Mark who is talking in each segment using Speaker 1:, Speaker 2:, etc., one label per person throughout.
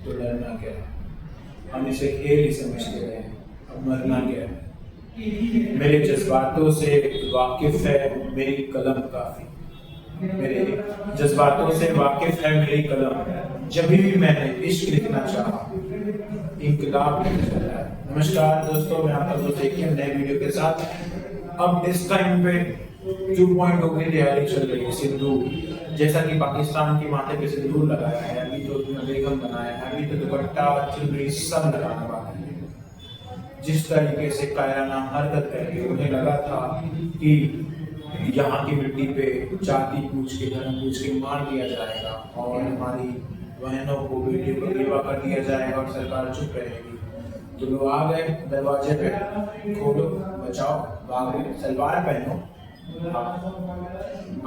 Speaker 1: तो डरना क्या है, हम इसे खेल ही समझते रहे, अब मरना क्या है। मेरे जज्बातों से वाकिफ है मेरी कलम काफी, मेरे जज्बातों से वाकिफ है मेरी कलम, जब भी मैंने इश्क लिखना चाहा इंकलाब लिख चला है। नमस्कार दोस्तों, मैं आपका दोस्त एक नए वीडियो के साथ। अब इस टाइम पे 2.0 की तैयारी चल रही है। सिंदूर, जैसा कि पाकिस्तान के माथे पे सिंदूर लगाया है, अभी तो बेगम बनाया है, अभी तो दुपट्टा चुनरी सब लगाना बाकी है। जिस तरीके से कायराना हरकत करके उन्हें लगा था कि यहाँ की मिट्टी पे जाति पूछ के धर्म पूछ के मार दिया जाएगा और हमारी बहनों को बेटियों को विवाह कर दिया जाएगा और सरकार चुप रहेगी, तो लोग आ गए दरवाजे पे, खोलो बचाओ भागो सलवार पहनो।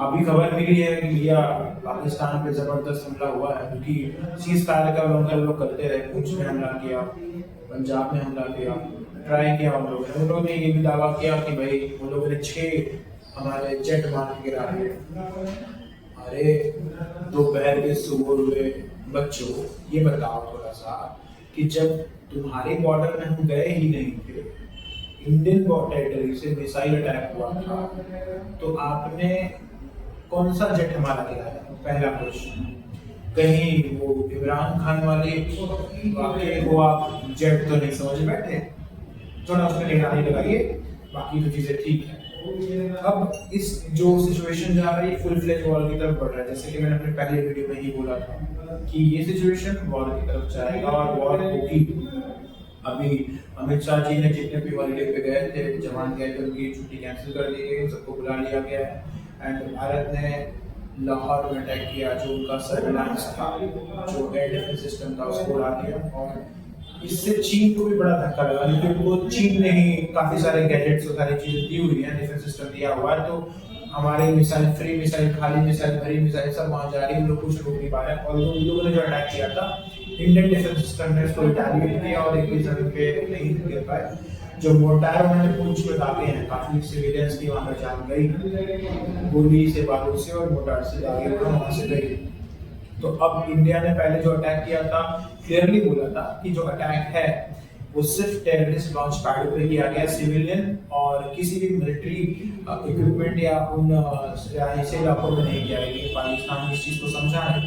Speaker 1: अभी खबर मिली है कि इंडिया पाकिस्तान पे जबरदस्त हमला हुआ है, क्योंकि सीज फायर का लोग करते रहे। पुंछ में हमला किया, पंजाब में हमला किया, ट्राई किया उन लोगों ने ये भी दावा किया कि भाई उन लोगों ने 6 हमारे जेट मार के गिरा दिए। अरे दोपहर के सुबह हुए बच्चों, ये बताओ थोड़ा सा कि जब तुम्हारे बॉर्डर में हम गए ही नहीं थे, इंडियन टेरिटरी से मिसाइल अटैक हुआ था, तो आपने कौन सा जेट हमारा गिराया? पहला क्वेश्चन। कहीं वो इमरान खान वाले वाकई को आप जेट तो नहीं समझ बैठे? थोड़ा उसमें निगरानी लगाइए, बाकी तो चीजें ठीक है। अब इस जो सिचुएशन जा रही है फुल फ्लेज वॉर की तरफ बढ़ रहा है, जैसे कि मैंने अपने पहले वीडियो में ही बोला था कि ये सिचुएशन वॉर की तरफ जाएगा और वॉर होगी। अभी अमित शाह जी ने जितने भी हॉलीडे पे गए थे, जवान गए थे, उनकी छुट्टी कैंसिल कर दी गई, सबको बुला लिया गया है। एंड भारत ने लाहौर में अटैक किया, जो उनका सर्विलांस था, जो एयर डिफेंस सिस्टम था, उसको उड़ा दिया। और इससे चीन को भी बड़ा धक्का लगा, क्योंकि वो चीन ने ही काफी सारे गैजेट्स और सारी चीजें दी हुई है, डिफेंस सिस्टम दिया हुआ है, तो हमारे मिसाइल, फ्री मिसाइल, खाली मिसाइल, भरी मिसाइल सब वहां जा रही है, लोग कुछ रोक नहीं पा रहे। और उन लोगों ने जो अटैक किया था, इंडियन डिफेंस सिस्टम ने उसको रिटेलिएट किया और एक भी जमीन पे नहीं गिर पाए। जो मोर्टार उन्होंने पूंछ में दागे हैं, काफी सिविलियंस की वहां पर जान गई, गोली से, बारूद से और मोर्टार से दागे वहां से गई। तो अब इंडिया ने पहले जो अटैक किया था, क्लियरली बोला था कि जो अटैक है वो सिर्फ टेररिस्ट लॉन्च पैड पे किया गया, सिविलियन और किसी भी मिलिट्री इक्विपमेंट या उन ऐसे इलाकों में नहीं किया गया। पाकिस्तान इस चीज को समझा है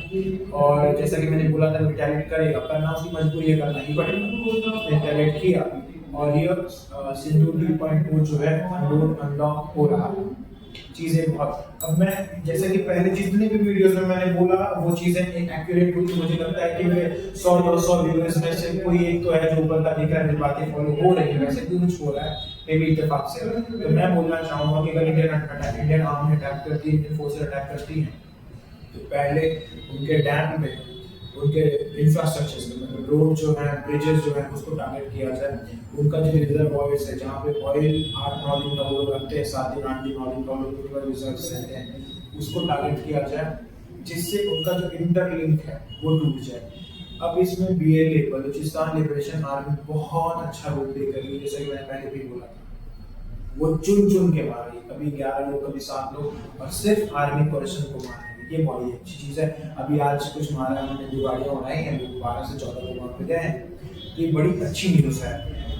Speaker 1: और जैसा कि मैंने बोला था रिटेलिएट करेगा, करना उसकी मजबूरी है, करना ही पड़ेगा। रिटेलिएट किया और ये सिंदूर 2.0 जो है अनलॉक हो रहा है चीजें बहुत। अब मैं जैसे कि पहले जितने भी वीडियोस में मैंने बोला वो चीजें एक्यूरेट हुई, तो मुझे लगता है कि मेरे 100-200 व्यूअर्स में से कोई एक तो है जो ऊपर का दिख रहा है, बातें फॉलो हो रही है, वैसे भी कुछ हो रहा है मे भी इत्तेफाक से। तो मैं बोलना चाहूंगा कि अगर इंडियन आर्मी अटैक करती है, इंडियन फोर्सेस अटैक करती है, तो पहले उनके डैम पे, उनके इंफ्रास्ट्रक्चर में, मतलब रोड जो है, ब्रिजेस जो है, उसको टारगेट किया जाए। उनका जो रिजर्वॉयर्स है, जहाँ पे ऑयल 8-9 दिन का वो लोग रखते हैं, 7 दिन 8 दिन 9 दिन का उनका रिजर्व्स रहते हैं, उसको टारगेट किया जाए, जिससे उनका जो इंटरलिंक है वो टूट जाए। अब इसमें BLA, बलूचिस्तान लिबरेशन आर्मी बहुत अच्छा रोल प्ले करेगी, जैसे कि मैंने पहले भी बोला था। वो चुन चुन के मार रही है, कभी 11 लोग, कभी 7 लोग, और सिर्फ आर्मी पर्सन को मार रही है। ये बड़ी अच्छी चीज है। अभी आज कुछ मारा हमने, 2 गाड़ियां उड़ाई हैं, 12 से 14 लोग वहाँ पे गए हैं, तो ये बड़ी अच्छी न्यूज़ है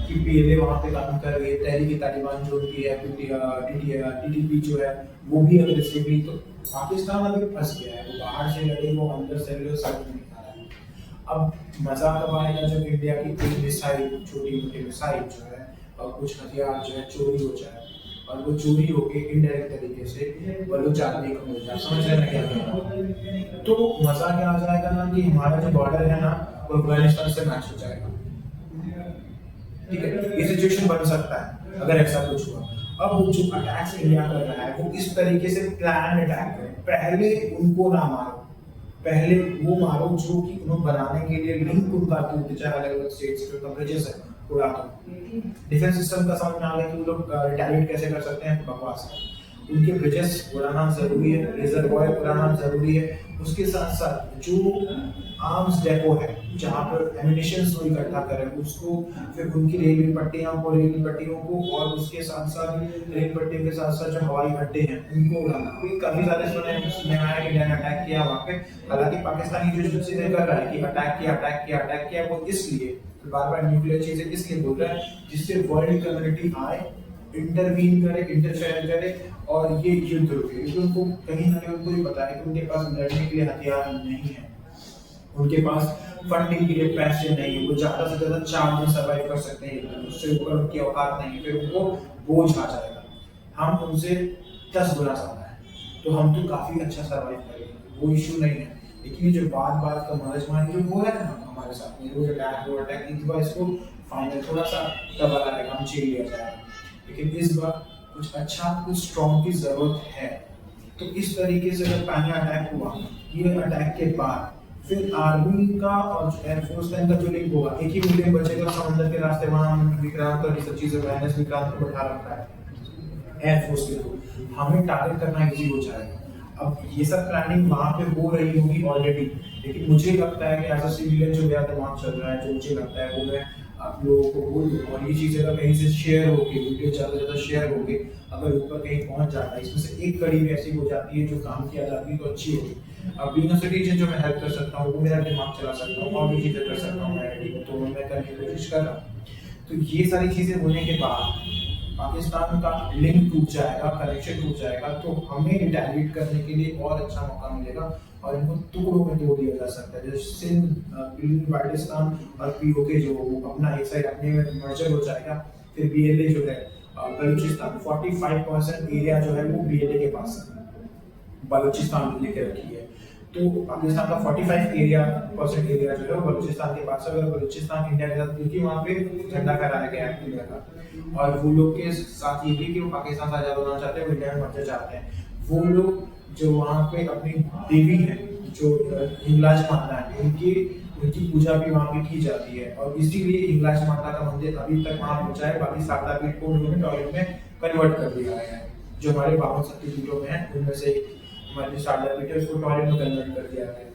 Speaker 1: कि BLA वहाँ पे काम कर रही है। तहरीक-ए-तालिबान जो की है, TTP जो है, वो भी अग्रेसिवली, तो पाकिस्तान अभी फंस गया है, वो बाहर से लड़े, वो अंदर से लड़े, समझ नहीं आ रहा है। अब मजा कब आएगा जब इंडिया की कुछ मिसाइल, छोटी मोटी मिसाइल जो है और कुछ हथियार जो है चोरी हो जाए, और वो चोरी होके इनडायरेक्ट तरीके से बलूच आदमी को मिल जाए। समझ रहे हैं क्या कह रहा हूं? तो मजा क्या आ जाएगा ना कि हमारा जो बॉर्डर है ना, वो अफगानिस्तान से मैच हो जाएगा। ठीक है, ये सिचुएशन बन सकता है अगर ऐसा कुछ हुआ। अब जो अटैक्स इंडिया कर रहा है वो इस तरीके से प्लान अटैक है। पहले उनको ना मारो, पहले वो मारो जो कि उन्हें बनाने के लिए लिंक उनका टूट जाए, अलग अलग स्टेट्स पे कवरेजेस है उड़ा दो। डिफेंस सिस्टम का समझ में आ गया कि वो लोग रिटेलिएट कैसे कर सकते हैं, बकवास है। उनके ब्रिजेस उड़ाना जरूरी है, रिजर्वायर उड़ाना जरूरी है। उसके साथ साथ जो आर्म्स डेपो है जहाँ पर एमिनिशन वो इकट्ठा करें उसको, फिर उनकी रेलवे पट्टियों को और उसके साथ साथ रेल पट्टियों के साथ साथ जो हवाई अड्डे हैं उनको उड़ाना। कोई काफी ज्यादा सुने आया कि इंडिया ने अटैक किया वहाँ पे। हालांकि पाकिस्तानी जो चीजें कर रहा है कि अटैक किया वो इसलिए बार बार न्यूक्लियर चीजें इसलिए बोल रहा है जिससे वर्ल्ड कम्युनिटी आए, इंटरवीन करे, इंटरफेयर करे और ये युद्ध रुके। क्योंकि उनको कहीं ना कहीं उनको भी पता है कि उनके पास लड़ने के लिए हथियार नहीं है, उनके पास फंडिंग के लिए पैसे नहीं है, वो ज्यादा से ज्यादा 4 दिन सर्वाइव कर सकते हैं, उससे ऊपर उनकी औकात नहीं है, फिर उनको बोझ आ जाएगा। हम उनसे 10 गुना ज्यादा है, तो हम तो काफी अच्छा सर्वाइव करेंगे, वो इशू नहीं है। लेकिन जो बात का मगजमारी जो हो रहा है ना हमारे साथ में, रोज अटैक इस बार इसको फाइनल थोड़ा सा दबा लाएगा, हम छीन लिया जाएगा। लेकिन इस बार कुछ अच्छा, कुछ स्ट्रॉन्ग की जरूरत है। तो इस तरीके से जब पहला अटैक हुआ, ये अटैक के बाद फिर आर्मी का और एयरफोर्स का इनका जो लिंक होगा, एक ही मीडियम बचेगा समुद्र के रास्ते, वहां विक्रांत और ये सब चीजें अवेयरनेस विक्रांत को बैठा रखा है एयरफोर्स के थ्रू, हमें टारगेट करना इजी हो जाएगा। अब ये सब प्लानिंग वहां पे हो रही होगी ऑलरेडी, लेकिन मुझे लगता है कि एज अ सिविलियन जो मेरा दिमाग चल रहा है, जो मुझे लगता है वो मैं आप लोगों को बोल दूँ। और ये चीज़ अगर कहीं से शेयर होके, वीडियो ज़्यादा से ज़्यादा शेयर होके अगर ऊपर कहीं पहुंच जाता है, इसमें से एक कड़ी भी ऐसी हो जाती है जो काम किया जाती है तो अच्छी होगी। अब बीइंग अ सिटीजन जो मैं हेल्प कर सकता हूँ, वो मेरा दिमाग चला सकता हूँ और भी चीज़ें कर सकता हूँ मैं, तो मैं करने की कोशिश कर रहा हूँ। तो ये सारी चीज़ें होने के बाद पाकिस्तान का लिंक टूट जाएगा, कनेक्शन टूट जाएगा, तो हमें रिटेलिएट करने के लिए और अच्छा मौका मिलेगा और इनको टुकड़ों में तोड़ दिया जा सकता है। जैसे सिंध, बाल्टिस्तान और पीओके जो अपना एक साइड अपने में मर्जर हो जाएगा, फिर बीएलए जो है बलूचिस्तान 45% एरिया जो है वो बीएलए के पास है, बलूचिस्तान लेके रखी है। तो पाकिस्तान का 45% एरिया जो है वो बलूचिस्तान के पास है। अगर बलूचिस्तान इंडिया के साथ, क्योंकि वहाँ पे झंडा फहराया गया है इंडिया का, और वो लोग के साथ ये भी कि वो पाकिस्तान से आजाद होना चाहते हैं, वो इंडिया में मरना चाहते हैं। वो लोग जो वहाँ पे अपनी देवी है जो हिंगलाज माता है, उनकी पूजा भी वहाँ पे की जाती है और इसीलिए हिंगलाज माता का मंदिर अभी तक वहाँ पहुँचा है। बाकी शारदा पीठ को उन्होंने टॉयलेट में कन्वर्ट कर दिया है, जो हमारे 52 शक्तिपीठों में है उनमें से हमारी शारदा पीठ है, उसको टॉयलेट में कन्वर्ट कर दिया है।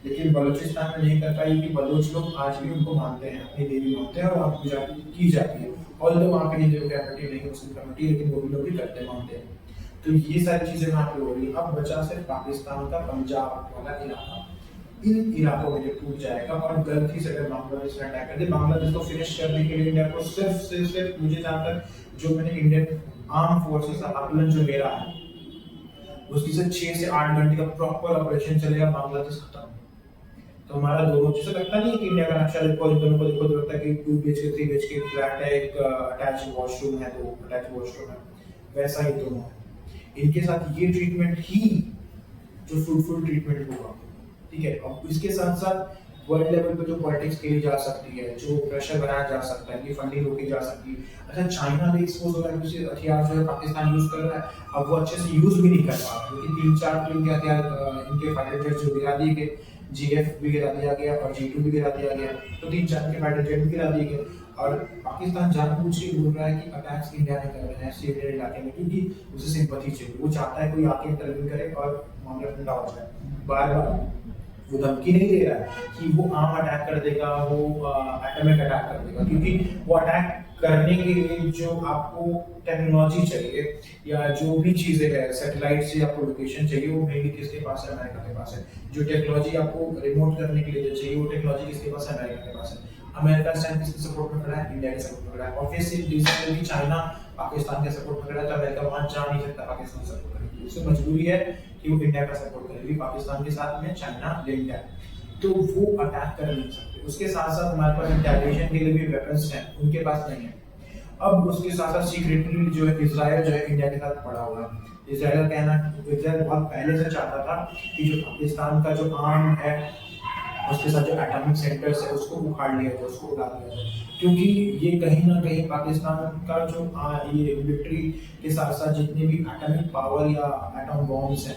Speaker 1: लेकिन बलूचिस्तान में नहीं कर पाई कि बलूच लोग आज भी उनको मानते हैं, अपनी देवी मानते हैं और वहाँ पूजा की जाती है। और वहाँ पे हिंदू कम्युनिटी नहीं, मुस्लिम कम्युनिटी, लेकिन वो भी लोग भी करते मानते हैं। तो ये सारी चीजें वहाँ पे हो रही है। अब बचा सिर्फ पाकिस्तान का पंजाब वाला इलाका, इन इलाकों में जब टूट जाएगा और गलती से अगर बांग्लादेश में अटैक कर दे, बांग्लादेश को फिनिश करने के लिए इंडिया को सिर्फ मुझे जहाँ तक जो मैंने इंडियन आर्म फोर्सेस का आकलन जो मेरा है, उसकी से 6 से 8 घंटे का प्रॉपर ऑपरेशन चलेगा, बांग्लादेश खत्म। तो हमारा दोनों जैसे लगता नहीं है कि इंडिया का नक्शा देखो, दोनों को देखो तो लगता है कि 2 BHK 3 BHK फ्लैट है, एक अटैच वॉशरूम है, 2 अटैच वॉशरूम है, वैसा ही दोनों है। इनके साथ ये ट्रीटमेंट ही जो फ्रूटफुल ट्रीटमेंट होगा, ठीक है। अब इसके साथ साथ वर्ल्ड लेवल पे जो पॉलिटिक्स खेली जा सकती है, जो प्रेशर बनाया जा सकता है कि फंडिंग रोकी जा सकती है। अच्छा, चाइना भी एक्सपोज हो रहा है कि हथियार जो है पाकिस्तान यूज कर रहा है, अब वो अच्छे से यूज भी नहीं कर पा रहा, क्योंकि 3-4 तो इनके हथियार, इनके फाइटर जेट जो गिरा दिए गए, GF भी गिरा दिया गया और G2 भी गिरा दिया गया, तो 3-4 के फाइटर जेट भी गिरा दिए गए। और पाकिस्तान जानबूझ के बोल रहा है कि अटैक्स इंडिया ने कर रहे हैं सीरिया इलाके में, क्योंकि उसे सिंपैथी चाहिए, वो चाहता है कोई आके इंटरवीन करे और मामला ठंडा हो जाए। बार बार वो धमकी नहीं दे रहा है कि वो आम अटैक कर देगा, वो एटॉमिक अटैक कर देगा, क्योंकि वो अटैक करने के लिए जो आपको टेक्नोलॉजी चाहिए या जो भी चीजें है, सैटेलाइट से आपको लोकेशन चाहिए, वो मेनली किसके पास है? अमेरिका के पास है। जो टेक्नोलॉजी आपको रिमोट करने के लिए चाहिए, वो टेक्नोलॉजी किसके पास है? अमेरिका के पास है। अमेरिका इस टाइम किसके सपोर्ट में खड़ा है? इंडिया के सपोर्ट में खड़ा है। ऑब्वियसली रीजन भी चाइना पाकिस्तान के सपोर्ट में खड़ा है, तो अमेरिका वहां जा नहीं सकता पाकिस्तान सपोर्ट करने के लिए, उससे मजबूरी है कि वो इंडिया का सपोर्ट करेगी। पाकिस्तान के साथ में चाइना लिंक्ड है, तो वो अटैक कर नहीं सकते। उसके साथ साथ हमारे पास इंटेलिजेंस के लिए भी वेपन्स हैं, उनके पास नहीं है। अब उसके साथ साथ सीक्रेटली जो है इजराइल जो है इंडिया के साथ पड़ा हुआ है। इजराइल का कहना, इजराइल बहुत पहले से चाहता था कि जो पाकिस्तान का जो आर्म है, उसके साथ जो एटॉमिक सेंटर्स है उसको उखाड़ लिया जाए, उसको उड़ा दिया जाए, क्योंकि ये कहीं ना कहीं पाकिस्तान का जो ये मिलिट्री के साथ साथ जितने भी एटॉमिक पावर या एटॉम बॉम्ब्स हैं,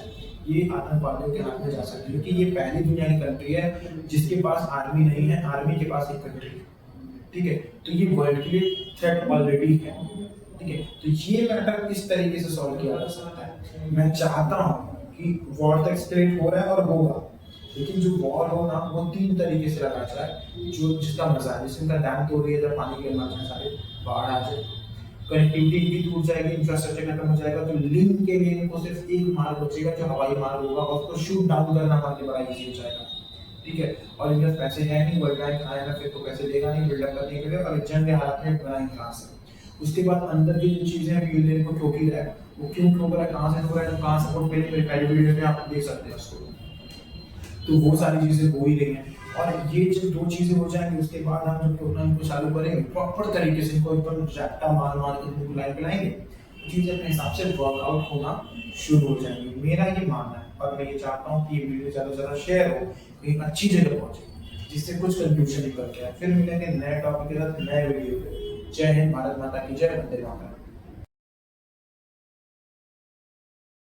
Speaker 1: ये आतंकवादियों के हाथ में जा सकती है। क्योंकि ये पहली दुनिया की कंट्री है जिसके पास आर्मी नहीं है, आर्मी के पास एक कंट्री है, ठीक है। तो ये वर्ल्ड के लिए थ्रेट ऑलरेडी है, ठीक है, तो ये मैटर इस तरीके से सॉल्व किया जा सकता है। मैं चाहता हूँ कि वॉर तक स्प्लिट हो रहा है और होगा, लेकिन जो वॉर हो ना वो 3 तरीके से लगा जाए, जो जिसका मजा है, जिसका डैम तोड़ रही है, जब पानी के माध्यम सारे बाढ़ आ जाए, कनेक्टिविटी भी टूट जाएगी, इंफ्रास्ट्रक्चर खत्म हो जाएगा, तो लिंक के लिए इनको सिर्फ एक मार्ग बचेगा जो हवाई मार्ग होगा, और उसको शूट डाउन करना हमारे लिए बड़ा इजी हो जाएगा। ठीक है, और इनके पैसे है नहीं, वर्ल्ड बैंक आएगा फिर तो पैसे देगा नहीं बिल्डअप करने के लिए, और जंग के हालात में बनाएंगे कहाँ से। उसके बाद अंदर की जो चीजें हैं यूएन को ठोक ही रहा है, वो क्यों ठोक रहा है, कहाँ से ठोक रहा है, तो कहाँ सपोर्ट पहले वीडियो में आप देख सकते हैं उसको। तो वो सारी चीजें हो ही रही हैं, और ये जब 2 चीजें हो जाएंगी उसके बाद हम जब टोकन को चालू करेंगे प्रॉपर तरीके से, इनको एकदम रट्टा मार मार के इनको लाइन पे लाएंगे, चीजें अपने हिसाब से वर्कआउट होना शुरू हो जाएंगी, मेरा ये मानना है। और मैं ये चाहता हूँ कि ये वीडियो ज़्यादा से ज़्यादा शेयर हो, एक अच्छी जगह पहुंचे, जिससे कुछ कंक्लूजन निकल के आए। फिर मिलेंगे नए टॉपिक के साथ नए वीडियो पे। जय हिंद, भारत माता की जय, वंदे मातरम।